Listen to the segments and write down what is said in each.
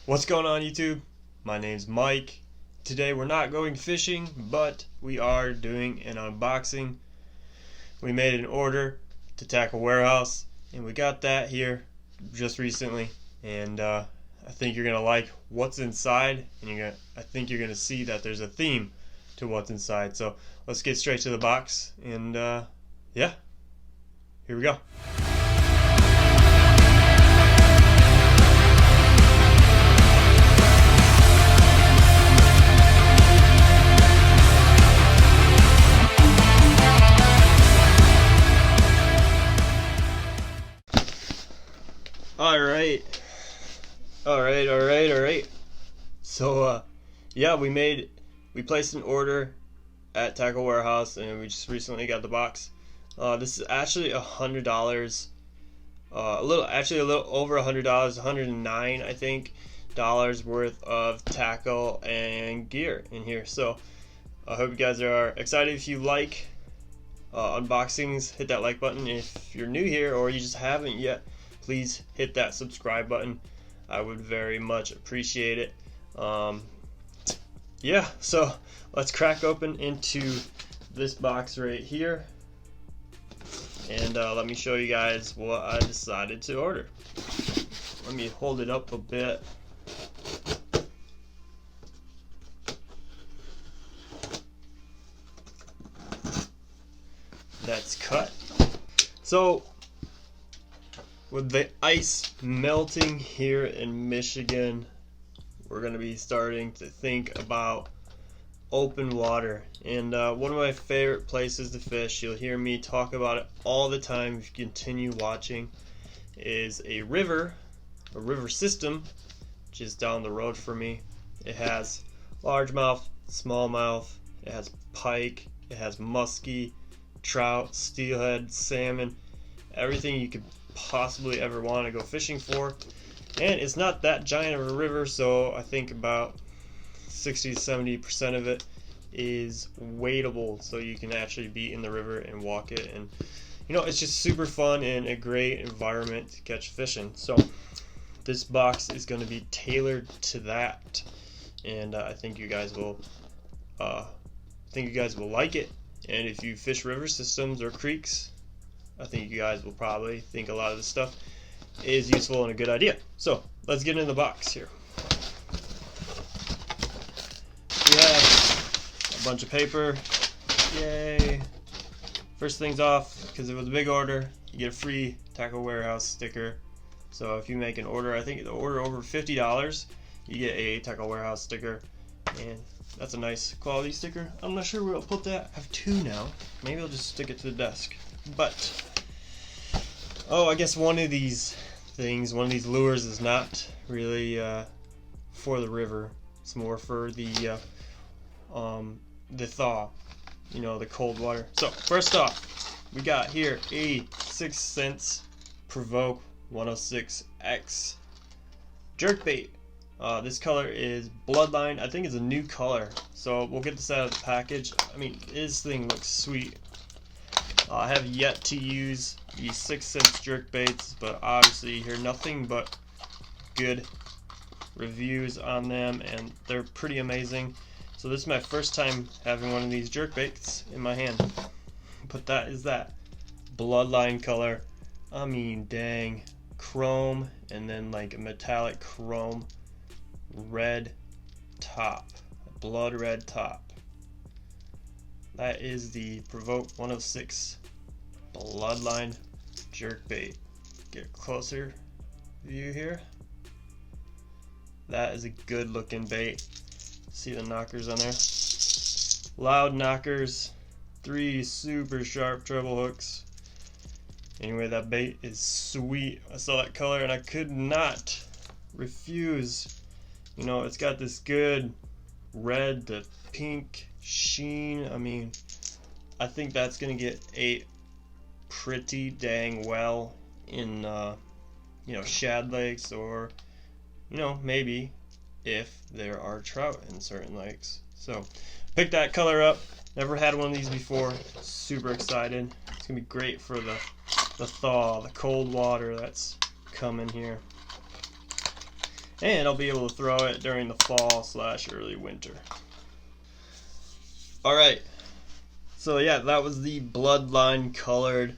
What's going on, YouTube? My name's Mike. Today we're not going fishing, but we are doing an unboxing. We made an order to Tacklewarehouse, and we got that here just recently. And I think you're gonna like what's inside, and I think you're gonna see that there's a theme to what's inside. So let's get straight to the box, and yeah, here we go. Alright. So, yeah, we placed an order at Tacklewarehouse, and we just recently got the box. This is actually $100, a little over $100, $109, I think, worth of tackle and gear in here. So, I hope you guys are excited. If you like unboxings, hit that like button. If you're new here or you just haven't yet, please hit that subscribe button. I would very much appreciate it. Yeah, so let's crack open into this box right here, and let me show you guys what I decided to order. Let me hold it up a bit. That's cut. So, with the ice melting here in Michigan, we're going to be starting to think about open water. And one of my favorite places to fish, you'll hear me talk about it all the time if you continue watching, is a river system, which is down the road from me. It has largemouth, smallmouth, it has pike, it has muskie, trout, steelhead, salmon, everything you could possibly ever want to go fishing for. And it's not that giant of a river, so I think about 60 to 70% of it is wadeable, so you can actually be in the river and walk it, and you know, it's just super fun and a great environment to catch fishing. So this box is going to be tailored to that, and I think you guys will like it. And if you fish river systems or creeks, I think you guys will probably think a lot of this stuff is useful and a good idea. So let's get in the box here. We have a bunch of paper. Yay! First things off, because it was a big order, you get a free Tacklewarehouse sticker. So if you make an order, I think the order over $50, you get a Tacklewarehouse sticker, and that's a nice quality sticker. I'm not sure where I'll put that. I have two now. Maybe I'll just stick it to the desk. But oh, I guess one of these lures is not really for the river. It's more for the thaw, you know, the cold water. So first off, we got here a 6 Sense Provoke 106X jerkbait. This color is Bloodline. I think it's a new color, so we'll get this out of the package. I mean, this thing looks sweet. I have yet to use the 6 Sense jerkbaits, but obviously you hear nothing but good reviews on them, and they're pretty amazing. So this is my first time having one of these jerkbaits in my hand. But that is that Bloodline color. I mean, dang, chrome, and then like a metallic chrome red top, blood red top. That is the Provoke 106 Bloodline jerkbait. Get a closer view here. That is a good looking bait. See the knockers on there? Loud knockers, 3 super sharp treble hooks. Anyway, that bait is sweet. I saw that color and I could not refuse. You know, it's got this good red to pink sheen. I mean, I think that's gonna get ate pretty dang well in you know, shad lakes, or you know, maybe if there are trout in certain lakes. So pick that color up. Never had one of these before. Super excited. It's gonna be great for the thaw, the cold water that's coming here. and I'll be able to throw it during the fall / early winter. Alright, so yeah, that was the Bloodline colored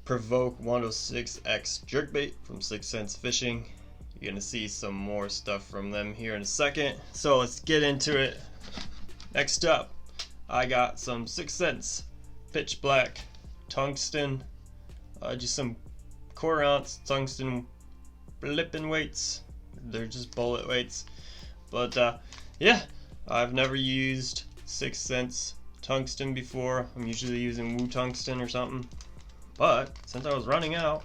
Provoke 106X jerkbait from Sense Fishing. You're gonna see some more stuff from them here in a second, so let's get into it. Next up, I got some Sense pitch black tungsten, just some 1/4 ounce tungsten blipping weights. They're just bullet weights, but yeah, I've never used Sense tungsten before. I'm usually using Woo tungsten or something, but since I was running out,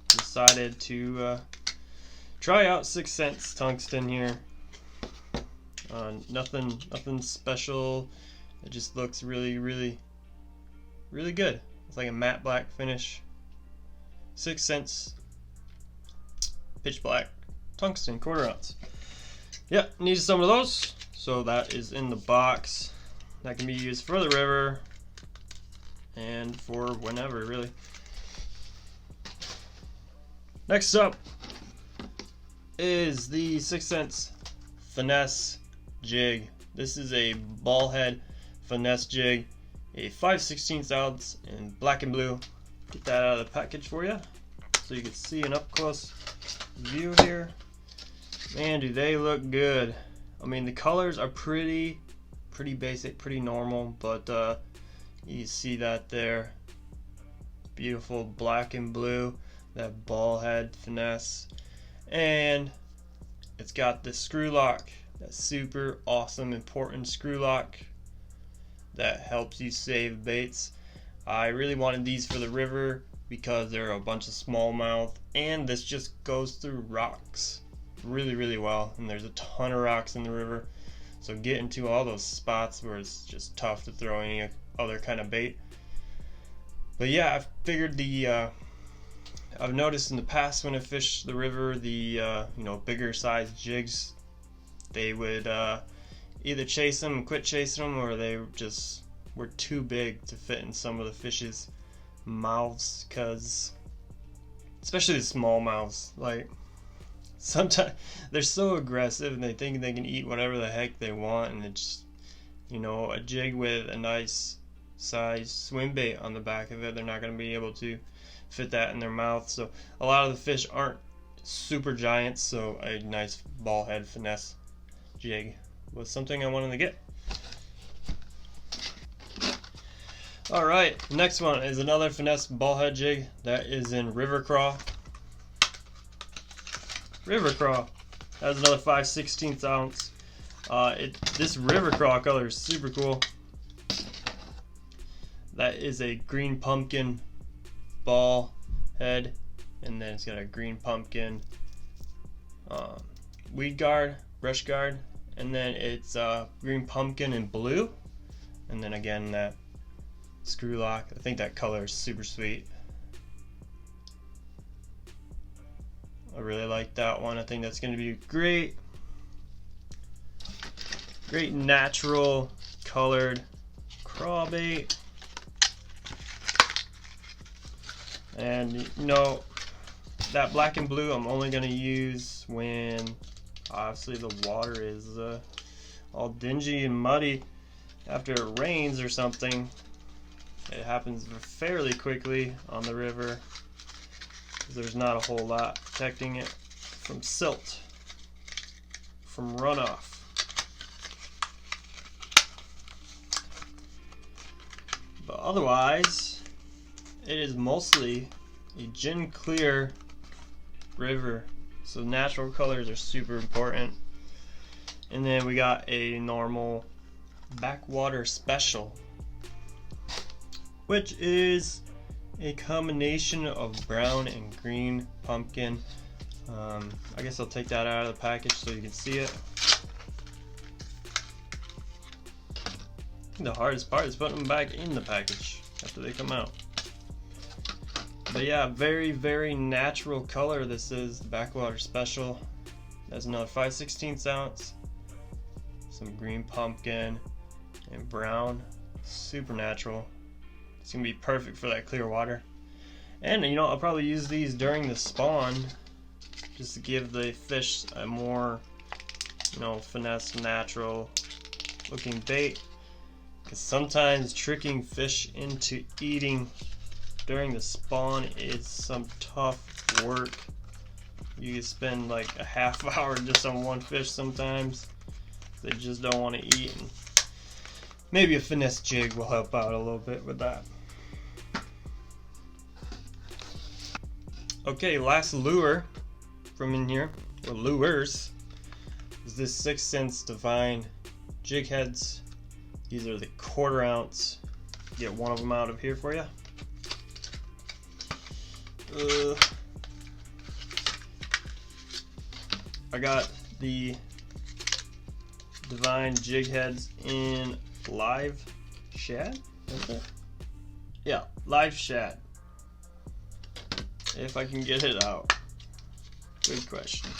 decided to try out Sense tungsten here. Nothing special. It just looks really good. It's like a matte black finish. Sense pitch black tungsten 1/4 ounce. Yep, needed some of those, so that is in the box. That can be used for the river and for whenever, really. Next up is the Sense Finesse Jig. This is a ball head finesse jig, a 5/16 ounce in black and blue. Get that out of the package for you so you can see an up close view here. Man, do they look good. I mean, the colors are pretty basic, pretty normal, but you see that there. Beautiful black and blue, that ball head finesse. And it's got the screw lock, that super awesome, important screw lock that helps you save baits. I really wanted these for the river because they're a bunch of smallmouth, and this just goes through rocks really well, and there's a ton of rocks in the river, so get into all those spots where it's just tough to throw any other kind of bait. But yeah, I figured I've noticed in the past when I fished the river, the bigger size jigs, they would either chase them and quit chasing them, or they just were too big to fit in some of the fish's mouths, because especially the small mouths, like sometimes they're so aggressive and they think they can eat whatever the heck they want, and it's a jig with a nice size swim bait on the back of it, they're not going to be able to fit that in their mouth. So a lot of the fish aren't super giants, so a nice ball head finesse jig was something I wanted to get. Alright, next one is another finesse ball head jig that is in River Craw. River Craw has another 5/16 ounce. This River Craw color is super cool. That is a green pumpkin ball head, and then it's got a green pumpkin weed guard, brush guard, and then it's green pumpkin and blue, and then again that screw lock. I think that color is super sweet. I really like that one. I think that's going to be great natural colored craw bait. And that black and blue I'm only going to use when obviously the water is all dingy and muddy after it rains or something. It happens fairly quickly on the river because there's not a whole lot protecting it from silt, from runoff. But otherwise, it is mostly a gin clear river, so natural colors are super important. And then we got a normal backwater special, which is a combination of brown and green pumpkin. I guess I'll take that out of the package so you can see it. I think the hardest part is putting them back in the package after they come out. But yeah, very natural color. This is the backwater special. That's another 5/16 ounce, some green pumpkin and brown, super natural. It's gonna be perfect for that clear water. And I'll probably use these during the spawn just to give the fish a more, finesse, natural looking bait. Because sometimes tricking fish into eating during the spawn is some tough work. You can spend like a half hour just on one fish sometimes. They just don't want to eat. And maybe a finesse jig will help out a little bit with that. Okay, last lure from in here, or lures, is this 6 Sense Divine jig heads. These are the 1/4 ounce. Get one of them out of here for you. I got the Divine jig heads in live shad. Yeah, live shad. If I can get it out. Good question.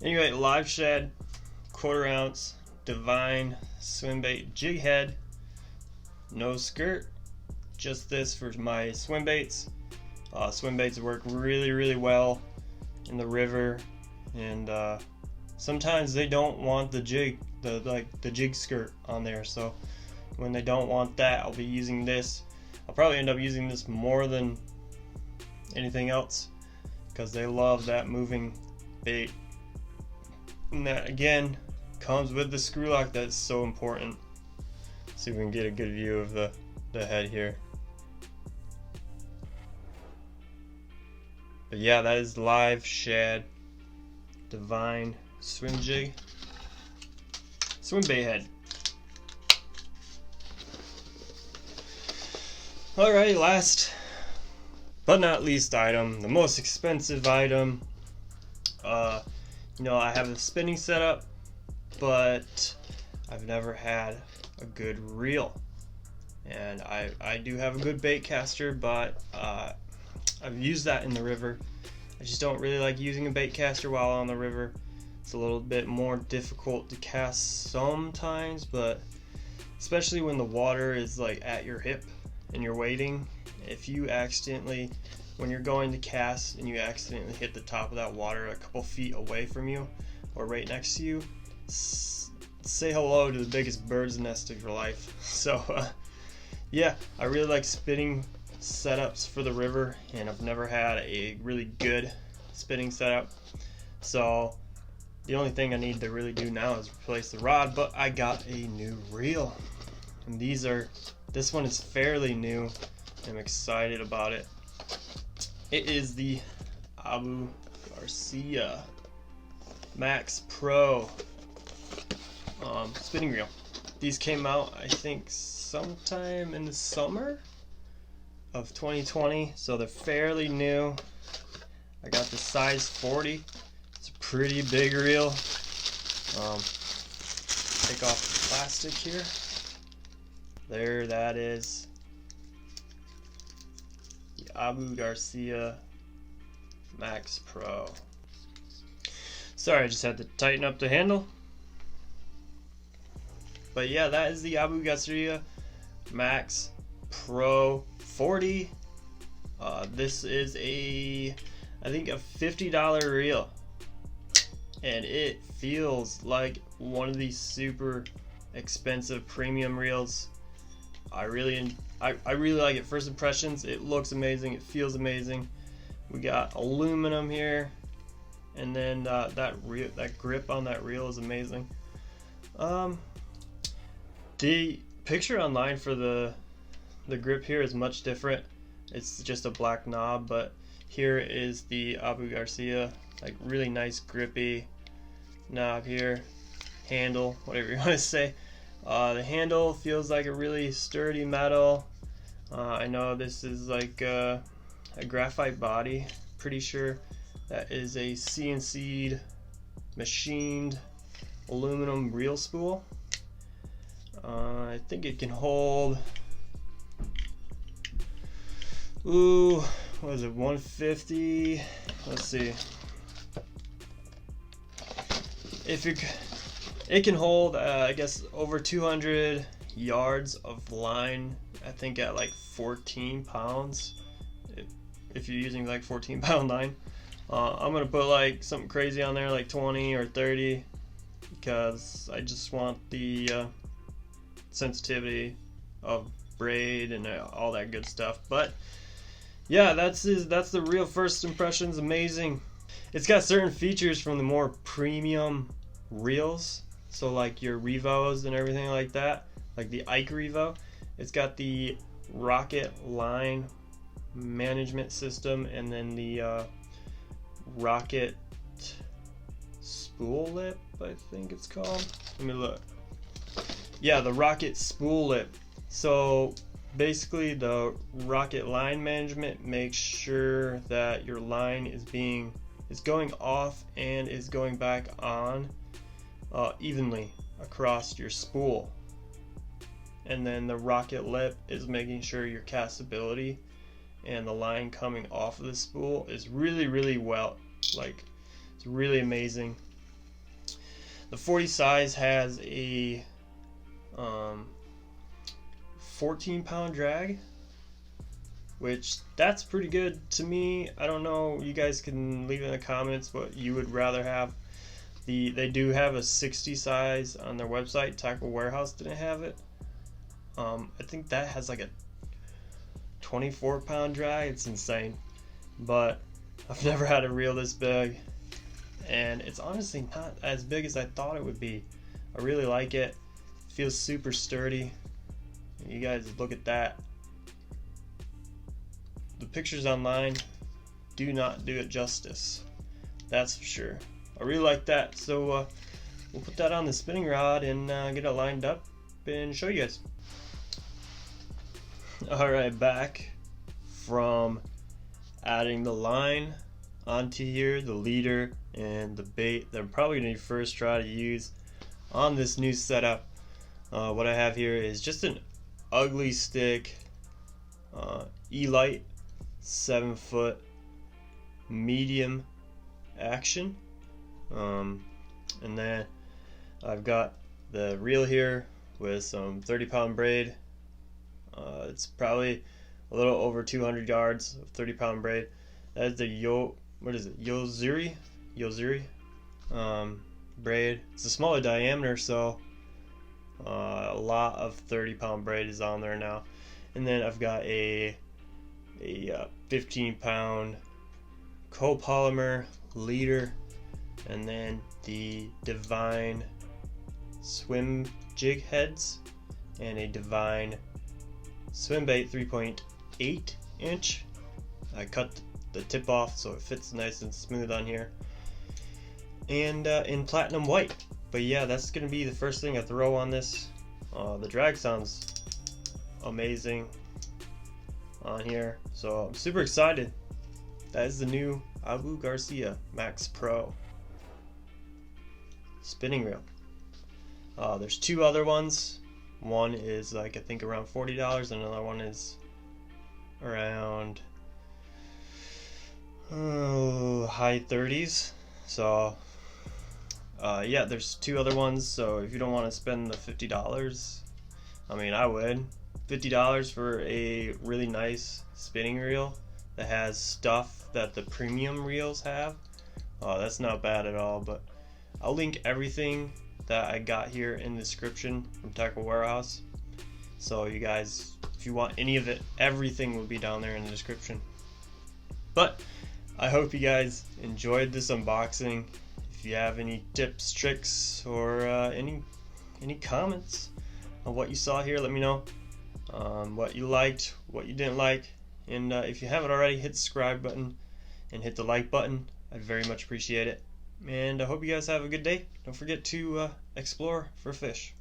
Anyway, live shad, 1/4 ounce, Divine swim bait jig head. No skirt. Just this for my swim baits. Swim baits work really well in the river, and sometimes they don't want the jig, the jig skirt on there. So when they don't want that, I'll be using this. I'll probably end up using this more than anything else because they love that moving bait. And that again comes with the screw lock. That's so important. See if we can get a good view of the head here. But yeah, that is live shad Divine swim bait head. Alright, last but not least item, the most expensive item. I have a spinning setup, but I've never had a good reel. And I do have a good bait caster, but I've used that in the river. I just don't really like using a bait caster while on the river. It's a little bit more difficult to cast sometimes, but especially when the water is like at your hip and you're waiting. If you accidentally, when you're going to cast and you accidentally hit the top of that water a couple feet away from you or right next to you, say hello to the biggest bird's nest of your life. So yeah, I really like spinning setups for the river, and I've never had a really good spinning setup. So the only thing I need to really do now is replace the rod, but I got a new reel. And this one is fairly new. I'm excited about it. It is the Abu Garcia Max Pro spinning reel. These came out, I think, sometime in the summer of 2020, so they're fairly new. I got the size 40. It's a pretty big reel. Take off the plastic here. There, that is the Abu Garcia Max Pro. Sorry, I just had to tighten up the handle. But yeah, that is the Abu Garcia Max Pro 40. This is I think a $50 reel, and it feels like one of these super expensive premium reels. I really like it. First impressions, it looks amazing, it feels amazing. We got aluminum here, and then that grip on that reel is amazing. The picture online for the grip here is much different. It's just a black knob, but here is the Abu Garcia, like really nice grippy knob here, handle, whatever you want to say. The handle feels like a really sturdy metal. I know this is like a graphite body. Pretty sure that is a CNC'd machined aluminum reel spool. I think it can hold, what is it, 150? Let's see. If it can hold, I guess, over 200 yards of line, I think at like 14 pounds, if you're using like 14-pound line. I'm gonna put like something crazy on there, like 20 or 30, because I just want the sensitivity of braid and all that good stuff. But yeah, that's the real first impressions. Amazing. It's got certain features from the more premium reels, so like your Revos and everything like that, like the Ike Revo. It's got the rocket line management system, and then the rocket spool lip, I think it's called. Let me look. Yeah, the rocket spool lip. So basically the rocket line management makes sure that your line is going off and is going back on evenly across your spool. And then the rocket lip is making sure your castability and the line coming off of the spool is really well, like, it's really amazing. The 40 size has a 14-pound drag, which that's pretty good to me. I don't know, you guys can leave in the comments what you would rather have. They do have a 60 size on their website. Tacklewarehouse didn't have it. I think that has like a 24-pound drag. It's insane, but I've never had a reel this big, and it's honestly not as big as I thought it would be. I really like it. It feels super sturdy. You guys look at that. The pictures online do not do it justice, that's for sure. I really like that, so we'll put that on the spinning rod and get it lined up and show you guys. Alright, back from adding the line onto here, the leader and the bait that I'm probably going to first try to use on this new setup. What I have here is just an ugly stick E-Lite 7-foot medium action, and then I've got the reel here with some 30-pound braid. It's probably a little over 200 yards of 30-pound braid. That is the Yozuri braid. It's a smaller diameter, so a lot of 30-pound braid is on there now. And then I've got a 15-pound copolymer leader, and then the Divine swim jig heads, and a Divine swim bait 3.8 inch. I cut the tip off so it fits nice and smooth on here, and in platinum white. But yeah, that's gonna be the first thing I throw on this. The drag sounds amazing on here, so I'm super excited. That is the new Abu Garcia Max Pro spinning reel. There's two other ones. One is like, I think, around $40, and another one is around high 30s. So yeah, there's two other ones. So if you don't want to spend the $50, I mean, I would. $50 for a really nice spinning reel that has stuff that the premium reels have. That's not bad at all. But I'll link everything that I got here in the description from Tacklewarehouse. So you guys, if you want any of it, everything will be down there in the description. But I hope you guys enjoyed this unboxing. If you have any tips, tricks, or any comments on what you saw here, let me know. What you liked, what you didn't like, and if you haven't already, hit the subscribe button and hit the like button. I'd very much appreciate it. And I hope you guys have a good day. Don't forget to explore for fish.